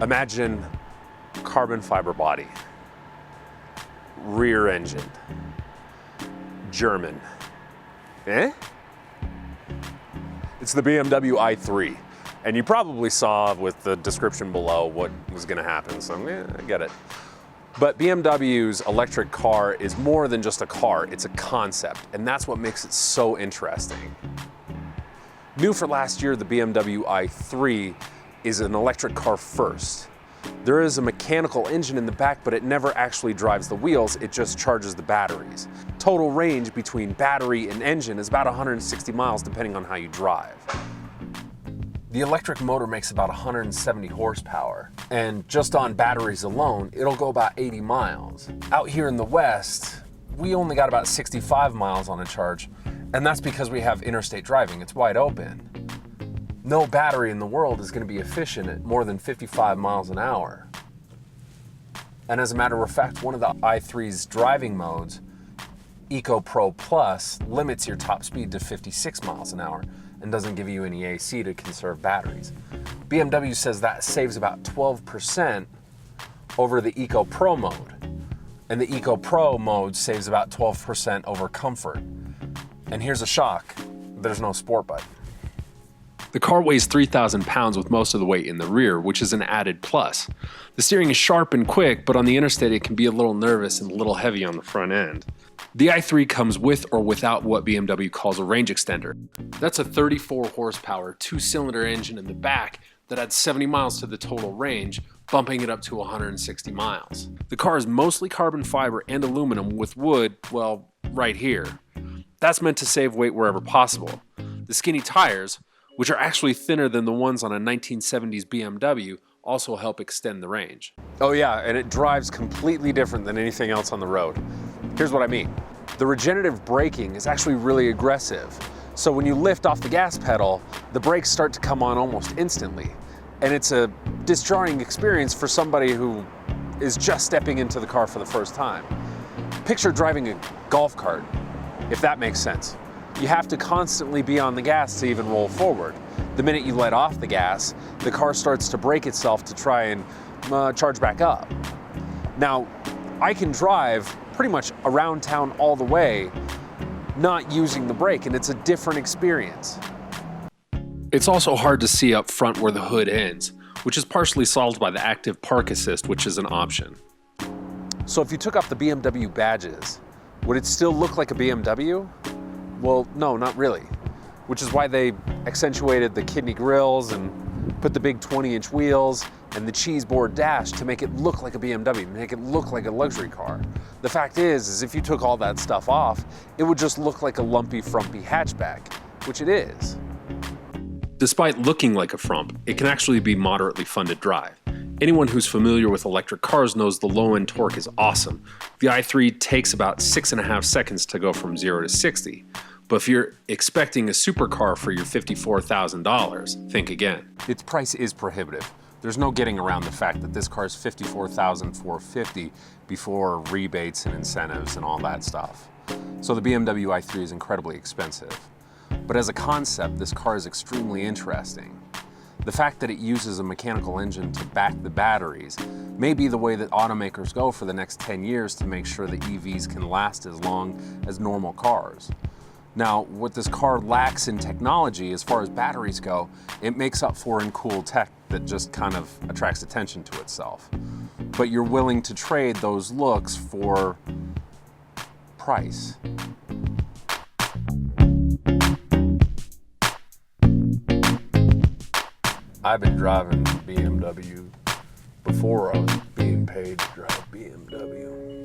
Imagine carbon fiber body, rear engine, German. Eh? It's the BMW i3. And you probably saw with the description below what was gonna happen, so yeah, I get it. But BMW's electric car is more than just a car, it's a concept, and that's what makes it so interesting. New for last year, the BMW i3 is an electric car first. There is a mechanical engine in the back, but it never actually drives the wheels, it just charges the batteries. Total range between battery and engine is about 160 miles depending on how you drive. The electric motor makes about 170 horsepower, and just on batteries alone, it'll go about 80 miles. Out here in the West, we only got about 65 miles on a charge, and that's because we have interstate driving, it's wide open. No battery in the world is going to be efficient at more than 55 miles an hour. And as a matter of fact, one of the i3's driving modes, Eco Pro Plus, limits your top speed to 56 miles an hour and doesn't give you any AC to conserve batteries. BMW says that saves about 12% over the Eco Pro mode. And the Eco Pro mode saves about 12% over Comfort. And here's a shock, there's no sport button. The car weighs 3,000 pounds with most of the weight in the rear, which is an added plus. The steering is sharp and quick, but on the interstate it can be a little nervous and a little heavy on the front end. The i3 comes with or without what BMW calls a range extender. That's a 34 horsepower, 2-cylinder engine in the back that adds 70 miles to the total range, bumping it up to 160 miles. The car is mostly carbon fiber and aluminum with wood, well, right here. That's meant to save weight wherever possible. The skinny tires, which are actually thinner than the ones on a 1970s BMW, also help extend the range. Oh yeah, and it drives completely different than anything else on the road. Here's what I mean. The regenerative braking is actually really aggressive. So when you lift off the gas pedal, the brakes start to come on almost instantly. And it's a disjarring experience for somebody who is just stepping into the car for the first time. Picture driving a golf cart, if that makes sense. You have to constantly be on the gas to even roll forward. The minute you let off the gas, the car starts to brake itself to try and charge back up. Now, I can drive pretty much around town all the way, not using the brake, and it's a different experience. It's also hard to see up front where the hood ends, which is partially solved by the active park assist, which is an option. So if you took off the BMW badges, would it still look like a BMW? Well, no, not really. Which is why they accentuated the kidney grills and put the big 20-inch wheels and the cheese board dash to make it look like a BMW, make it look like a luxury car. The fact is if you took all that stuff off, it would just look like a lumpy, frumpy hatchback, which it is. Despite looking like a frump, it can actually be moderately fun to drive. Anyone who's familiar with electric cars knows the low-end torque is awesome. The i3 takes about 6.5 seconds to go from 0 to 60. But if you're expecting a supercar for your $54,000, think again. Its price is prohibitive. There's no getting around the fact that this car is $54,450 before rebates and incentives and all that stuff. So the BMW i3 is incredibly expensive. But as a concept, this car is extremely interesting. The fact that it uses a mechanical engine to back the batteries may be the way that automakers go for the next 10 years to make sure that EVs can last as long as normal cars. Now, what this car lacks in technology as far as batteries go, it makes up for in cool tech that just kind of attracts attention to itself. But you're willing to trade those looks for price. I've been driving BMW before I was being paid to drive BMW.